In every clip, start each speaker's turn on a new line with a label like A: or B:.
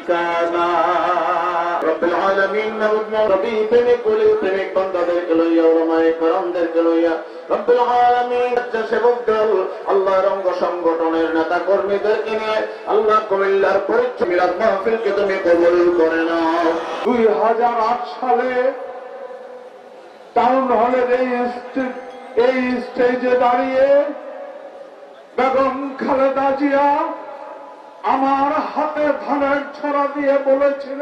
A: ঠিকানা। রব্বুল আলামিন নবী প্রেমিক বলে প্রেমিক বান্দাদেরকে লইয়া ওলামায়ে কেরামদেরকে লইয়া রব্বুল আলামিন সেবক দল আল্লাহর অঙ্গ সংগঠনের নেতা কর্মীদেরকে নিয়ে আল্লাহ কুমিল্লার পরিচয় মিলাদ মাহফিলকে তুমি কবুল করে নাও।
B: 2008 সালে টাউন হলের এই স্টেজে দাঁড়িয়ে বেগম খালেদা জিয়া আমার হাতে ধানের ছড়া দিয়ে বলেছিল,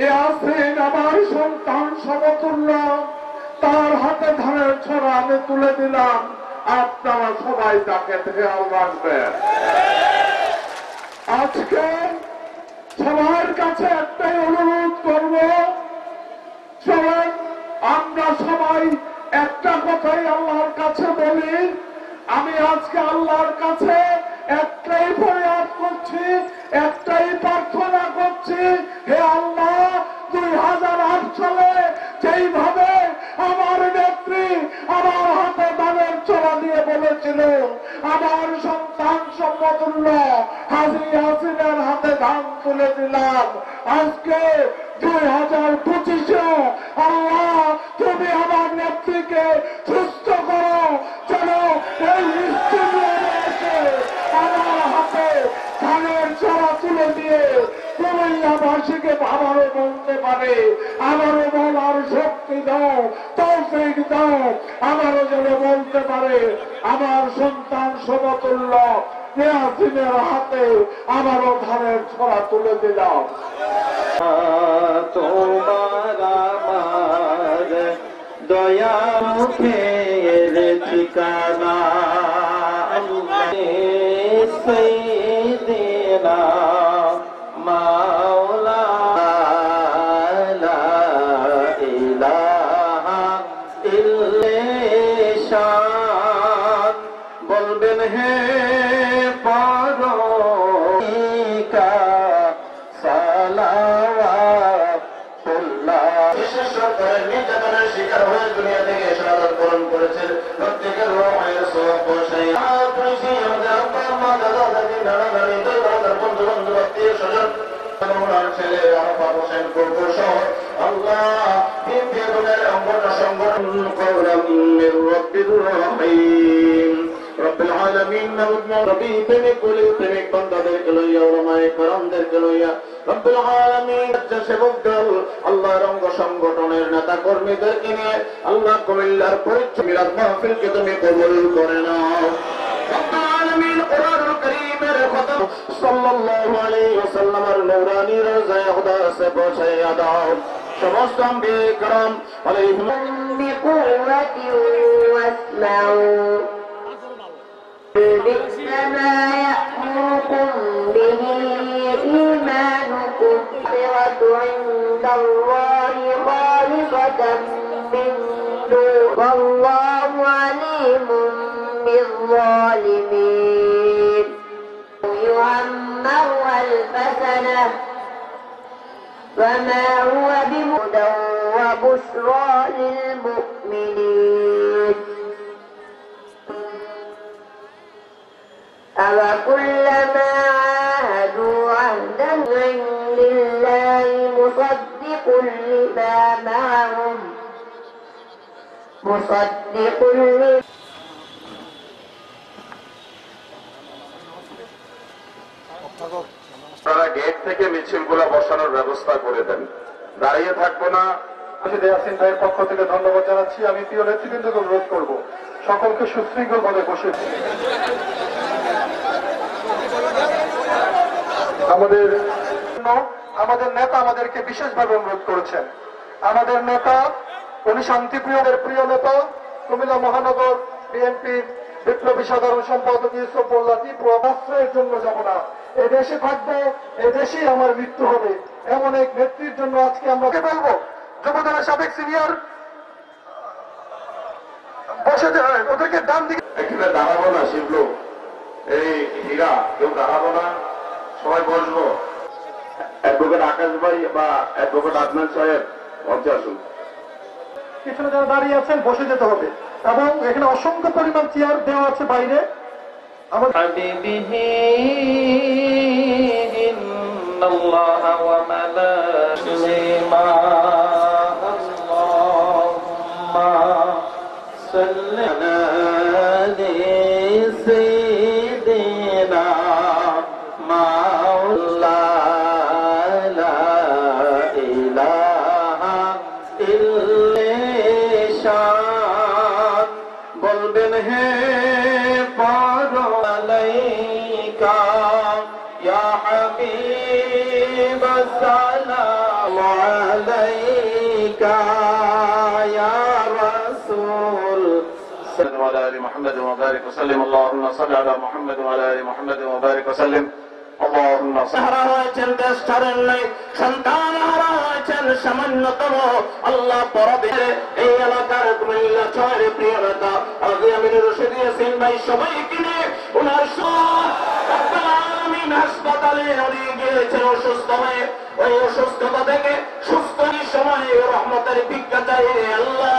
B: ইয়াসিন আমার সন্তান সমতুল্য, তার হাতে ধানের ছড়া আমি তুলে দিলাম, আপনারা সবাই তাকে খেয়াল রাখবেন। আজকে সবার কাছে একটাই অনুরোধ করব, চলেন আমরা সবাই একটা কথাই আল্লাহর কাছে বলি। আমি আজকে আল্লাহর কাছে একটাই ফরিয়াদ করছি, একটাই প্রার্থনা করছি, হে আল্লাহ 2008 সালে যেইভাবে আমার নেত্রী আমার হাতে ধানের ছড়া দিয়ে বলেছিল আমার সন্তান সমতুল্য হাজী ইয়াসিনের হাতে ধান তুলে দিলাম, আজকে 2025-এ আল্লাহ তুমি আমার নেত্রীকে সুস্থ করো, যেন এই স্টেডিয়ামে এসে আমার হাতে ধানের ছড়া তুলে দিয়ে কুমিল্লাবাসীকে আবারও বলতে পারে, আবারও বলার শক্তি দাও, তৌফিক দাও, আবারও যেন বলতে পারে আমার সন্তান সমতুল্য ইয়াসিনের হাতে আবারও ধানের ছড়া তুলে দিলাম।
A: তোমার আমার দয়া মুখের ঠিকানা। সাইয়্যিদিনা মাওলা লা ইলাহা ইল্লাল্লাহ বলবেন হে পারোকা সালাওয়াতুল্লাহ। বিশেষ করে নির্যাতনের শিকার হয়ে দুনিয়া থেকে শাহাদাত বরণ করেছেন প্রত্যেকের রুহের সওয়াব বসাই আমাদের আব্বা মা দাদা দাদি নানা নানি দাদার বন্ধু বান্ধব আত্মীয় স্বজন ছেলে আরাফাত হোসেন কুকুর সহ আল্লাহ দিন বেগুনের অঙ্গটা সংগঠন কওলাম মির রাব্বির রহিম। রব্বুল আলামিন নবী প্রেমিক বলে প্রেমিক বান্দাদেরকে লইয়া ওলামায়ে কেরামদেরকে লইয়া রব্বুল আলামিন সেবক দল আল্লাহর অঙ্গ সংগঠনের নেতা কর্মীদেরকে নিয়ে আল্লাহ কুমিল্লার পরিচয় মিলাদ মাহফিলকে তুমি কবুল করে নাও। রব্বুল আলামিন কোরআনুল কারীমের খতম সাল্লাল্লাহু আলাইহি ওয়াসাল্লামের নূরানি রওজায়ে খুদা সে পৌঁছাইয়া দাও। সমস্ত আম্বিয়া کرام আলাইহিম
C: বিকুওয়াতি ওয়াসমাউ بئس ما يأمركم به إيمانكم مغفرة عند الله خالصة من دون والله عليم بالظالمين. يعمر 1000 سنة فما هو بهدى وبشرى للمؤمنين. أَوَكُلَّمَا عَاهَدُوا عَهْدًا عِندَ اللَّهِ مُصَدِّقٌ لِمَا مَعَهُمْ
D: তারা গেট থেকে মিছিলগুলো বসানোর ব্যবস্থা করে দেন, দাঁড়িয়ে থাকবো না।
B: ইয়াসিন ভাইয়ের পক্ষ থেকে ধন্যবাদ জানাচ্ছি। আমি প্রিয় নেতৃবৃন্দকে অনুরোধ করব সকলকে সুশৃঙ্খল ভাবে বসে আমাদের নেতা আমাদেরকে বিশেষভাবে অনুরোধ করেছেন। আমাদের নেতা উনি শান্তিপ্রিয়দের প্রিয় নেতা, কুমিল্লা মহানগর বিএনপির বিপ্লবী সাধারণ সম্পাদক ইউসুফ মোল্লা তীব্র আশ্রয়ের জন্য যাব না, এদেশে থাকবো, এদেশেই আমার মৃত্যু হবে, এমন এক নেত্রীর জন্য আজকে আমরা বলবো যুবদলের সাবেক সিনিয়র বসে ওদেরকে ডান দিকে
D: এখানে দাঁড়াবো না, শিবলো এই হীরা কেউ দাঁড়াবো না, সবাই বসবো। অ্যাডভোকেট আকাশ ভাই বা অ্যাডভোকেট আদনান সাহেব মঞ্চে আসুন।
B: পিছনে যারা দাঁড়িয়ে আছেন বসে যেতে হবে, এবং এখানে অসংখ্য পরিমাণ চেয়ার দেওয়া আছে বাইরে। আমাদের
A: إن الله وملائكته اللهم صل على سيدنا مولانا لا إله إلا شان বলবেন হে পারলাইকা ইয়া হাবিব সালাম আলাইকা ইয়া রাসূল وعلى ال محمد وبارك وسلم اللهم صل على محمد وعلى ال محمد وبارك وسلم اللهم صل على সন্তান হারা হয়েছেন সামান্যতম আল্লাহ পরবে এই এলাকার কুমিল্লা শহরে প্রিয় নেতা আজি আমিনুর রশিদ ইয়াসিন ভাই সবাইকে নিয়ে ওনার আমিন হাসপাতালে নিয়ে গিয়েছেন অসুস্থ হয়ে ওই অসুস্থতা থেকে সুস্থ সময় রহমতের ভিক্ষা চাই আল্লাহ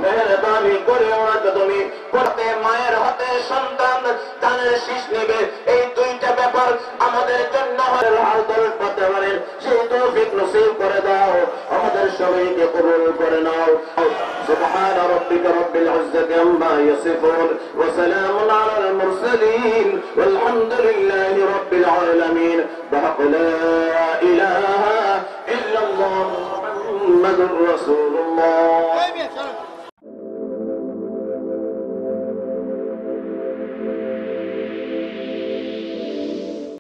A: মেহরবানি করে ওনাকে তুমি করতে মায়ের হাতে সন্তান কানের শীষ নেবে এই দুইটা ব্যাপার আমাদের জন্য করতে পারেন সেই তৌফিক নসিব করে দাও আমাদের সবাইকে কবুল করে নাও সুবহান রাব্বিকা রাব্বিল ইজ্জাতি আম্মা ইয়াসিফুন ওয়া সালামুন আলাল মুরসালিন ওয়ালহামদুলিল্লাহি রাব্বিল আলামিন বিহাক লা ইলাহা ইল্লাল্লাহ মুহাম্মাদুর রাসূলুল্লাহ